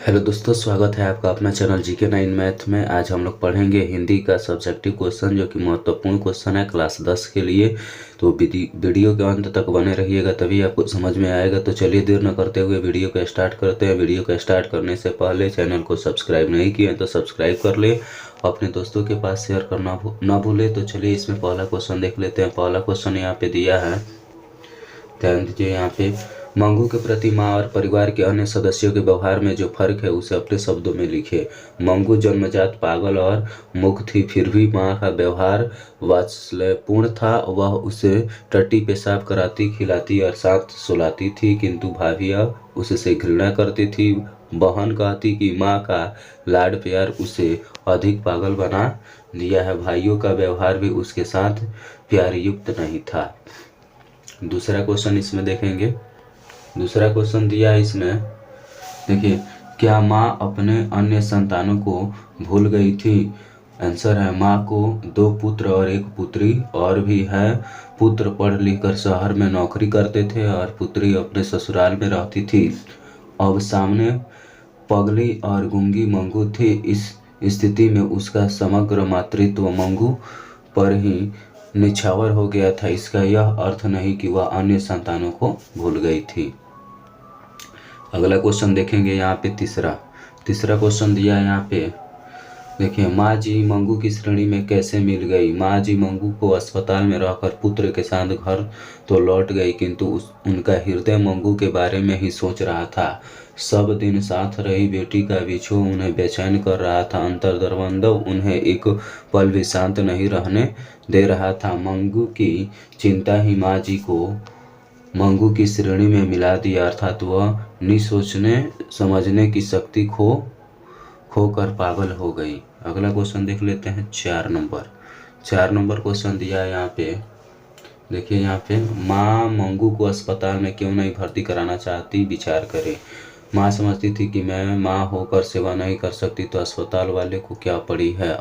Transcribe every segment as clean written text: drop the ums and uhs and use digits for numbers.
Hello दोस्तों, स्वागत है आपका अपना चैनल GK9 मैथ में। आज हम लोग पढ़ेंगे हिंदी का सब्जेक्टिव क्वेश्चन, जो कि महत्वपूर्ण क्वेश्चन है क्लास 10 के लिए। तो वीडियो के अंत तक बने रहिएगा, तभी आपको समझ में आएगा। तो चलिए देर न करते हुए वीडियो को स्टार्ट करते हैं। वीडियो को स्टार्ट करने से पहले चैनल को सब्सक्राइब नहीं किए तो सब्सक्राइब कर ले, अपने दोस्तों के पास शेयर करना ना भूले। तो चलिए इसमें पहला क्वेश्चन देख लेते हैं। पहला क्वेश्चन यहाँ पे दिया है, ध्यान दीजिए। यहाँ पे मंगू के प्रति माँ और परिवार के अन्य सदस्यों के व्यवहार में जो फर्क है उसे अपने शब्दों में लिखे। मंगू जन्मजात पागल और मूक थी, फिर भी माँ का व्यवहार वात्सल्यपूर्ण था। वह उसे टट्टी पेशाब कराती, खिलाती और साथ सुलाती थी, किंतु भाभियाँ उससे घृणा करती थी। बहन कहती कि माँ का लाड प्यार उसे अधिक पागल बना दिया है। भाइयों का व्यवहार भी उसके साथ प्यार युक्त नहीं था। दूसरा क्वेश्चन इसमें देखेंगे। दूसरा क्वेश्चन दिया है इसमें, देखिए, क्या माँ अपने अन्य संतानों को भूल गई थी? आंसर है, माँ को 2 पुत्र और 1 पुत्री और भी है। पुत्र पढ़ लिख कर शहर में नौकरी करते थे और पुत्री अपने ससुराल में रहती थी। अब सामने पगली और गूंगी मंगू थी। इस स्थिति में उसका समग्र मातृत्व मंगू पर ही निछावर हो गया था। इसका यह अर्थ नहीं कि वह अन्य संतानों को भूल गई थी। अगला क्वेश्चन देखेंगे। यहाँ पे तीसरा क्वेश्चन दिया है। यहाँ पे देखिए, माँ जी मंगू की श्रेणी में कैसे मिल गई? माँ जी मंगू को अस्पताल में रहकर पुत्र के साथ घर तो लौट गई, किंतु उनका हृदय मंगू के बारे में ही सोच रहा था। सब दिन साथ रही बेटी का बिछोह उन्हें बेचैन कर रहा था। अंतर्द्वंद्व उन्हें एक पल भी शांत नहीं रहने दे रहा था। मंगू की चिंता ही माँ जी को मंगू की श्रेणी में मिला दिया, अर्थात वह निसोचने समझने की शक्ति खोकर पागल हो गई। अगला क्वेश्चन देख लेते हैं। 4 नंबर क्वेश्चन दिया है यहाँ पे। देखिए, यहाँ पे माँ मंगू को अस्पताल में क्यों नहीं भर्ती कराना चाहती, विचार करें। माँ समझती थी कि मैं माँ होकर सेवा नहीं कर सकती, तो अस्पताल वाले को क्या पड़ी है।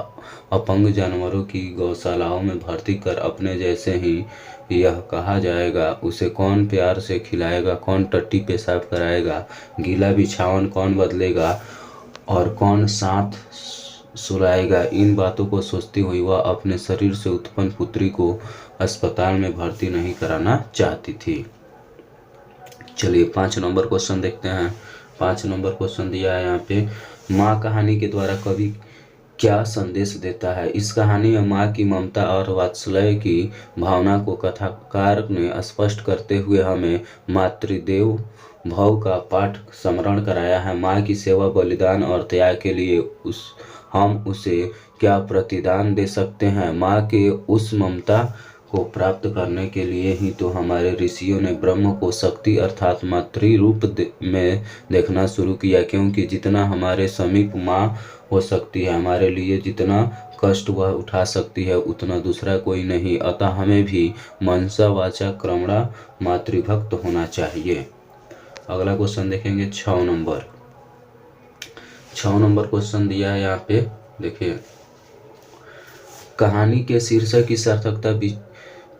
अपंग जानवरों की गौशालाओं में भर्ती कर अपने जैसे ही यह कहा जाएगा, उसे कौन प्यार से खिलाएगा, कौन टट्टी पेशाब कराएगा, गीला बिछावन कौन बदलेगा और कौन साथ सुलाएगा। इन बातों को सोचती हुई वह अपने शरीर से उत्पन्न पुत्री को अस्पताल में भर्ती नहीं कराना चाहती थी। चलिए 5 नंबर क्वेश्चन देखते हैं। 5 नंबर क्वेश्चन दिया है यहाँ पे, माँ कहानी के द्वारा कवि क्या संदेश देता है? इस कहानी में माँ की ममता और वात्सल्य की भावना को कथाकार ने स्पष्ट करते हुए हमें मातृदेव भाव का पाठ स्मरण कराया है। माँ की सेवा, बलिदान और त्याग के लिए हम उसे क्या प्रतिदान दे सकते हैं? माँ के उस ममता को प्राप्त करने के लिए ही तो हमारे ऋषियों ने ब्रह्म को शक्ति अर्थात मातृ रूप में देखना शुरू किया, क्योंकि जितना हमारे समीप माँ हो सकती है, हमारे लिए जितना कष्ट वह उठा सकती है, उतना दूसरा कोई नहीं। अतः हमें भी मनसा वाचा कर्मणा मातृभक्त होना चाहिए। अगला क्वेश्चन देखेंगे। 6 नंबर क्वेश्चन दिया है यहाँ पे। देखिए, कहानी के शीर्षक की सार्थकता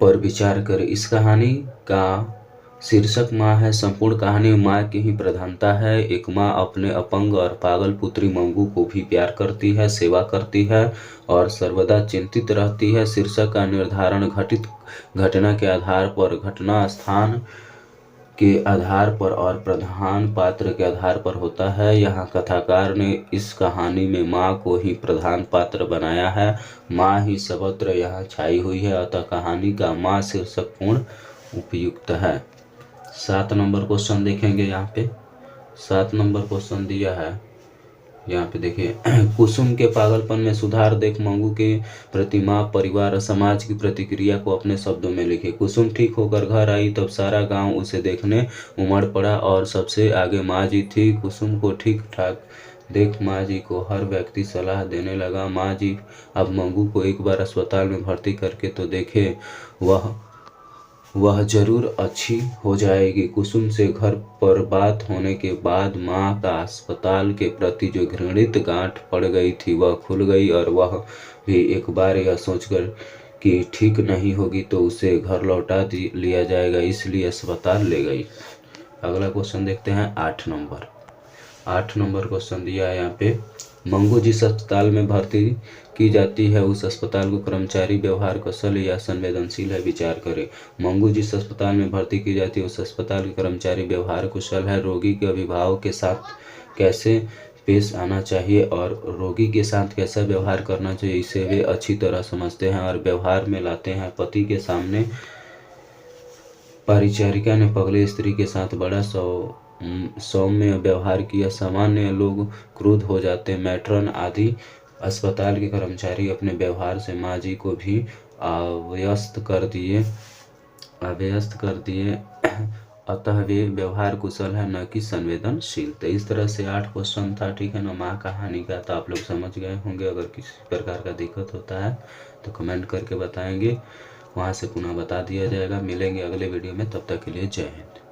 पर विचार करें। इस कहानी का शीर्षक माँ है। संपूर्ण कहानी में माँ की ही प्रधानता है। एक माँ अपने अपंग और पागल पुत्री मंगू को भी प्यार करती है, सेवा करती है और सर्वदा चिंतित रहती है। शीर्षक का निर्धारण घटित घटना के आधार पर, घटना स्थान के आधार पर और प्रधान पात्र के आधार पर होता है। यहाँ कथाकार ने इस कहानी में माँ को ही प्रधान पात्र बनाया है। माँ ही सर्वत्र यहाँ छाई हुई है, अतः कहानी का माँ शीर्षक पूर्ण उपयुक्त है। 7 नंबर क्वेश्चन देखेंगे। यहाँ पे 7 नंबर क्वेश्चन दिया है। यहाँ पे देखिए, कुसुम के पागलपन में सुधार देख मंगू के प्रति माँ, परिवार और समाज की प्रतिक्रिया को अपने शब्दों में लिखे। कुसुम ठीक होकर घर आई तब सारा गांव उसे देखने उमड़ पड़ा और सबसे आगे माँ जी थी। कुसुम को ठीक ठाक देख माँ जी को हर व्यक्ति सलाह देने लगा, माँ जी अब मंगू को एक बार अस्पताल में भर्ती करके तो देखे, वह जरूर अच्छी हो जाएगी। कुसुम से घर पर बात होने के बाद माँ का अस्पताल के प्रति जो घृणित गांठ पड़ गई थी वह खुल गई, और वह भी एक बार यह सोचकर कि ठीक नहीं होगी तो उसे घर लौटा लिया जाएगा, इसलिए अस्पताल ले गई। अगला क्वेश्चन देखते हैं। 8 8 नंबर क्वेश्चन दिया है यहाँ पे, मंगू जिस अस्पताल में भर्ती की जाती है उस अस्पताल को कर्मचारी व्यवहार कुशल या संवेदनशील है, विचार करें। मंगू जिस अस्पताल में भर्ती की जाती है उस अस्पताल के कर्मचारी व्यवहार कुशल है, रोगी के अभिभावक के साथ कैसे पेश आना चाहिए और रोगी के साथ कैसा व्यवहार करना चाहिए इसे वे अच्छी तरह समझते हैं और व्यवहार में लाते हैं। पति के सामने परिचारिका ने पगले स्त्री के साथ बड़ा सौम्य व्यवहार किया, सामान्य लोग क्रुद्ध हो जाते, मैट्रन आदि अस्पताल के कर्मचारी अपने व्यवहार से माँ जी को भी अव्यस्त कर दिए अतः वे व्यवहार कुशल है न कि संवेदनशील। तो इस तरह से 8 क्वेश्चन था, ठीक है ना, माँ कहानी का। तो आप लोग समझ गए होंगे। अगर किसी प्रकार का दिक्कत होता है तो कमेंट करके बताएंगे, वहाँ से पुनः बता दिया जाएगा। मिलेंगे अगले वीडियो में, तब तक के लिए जय हिंद।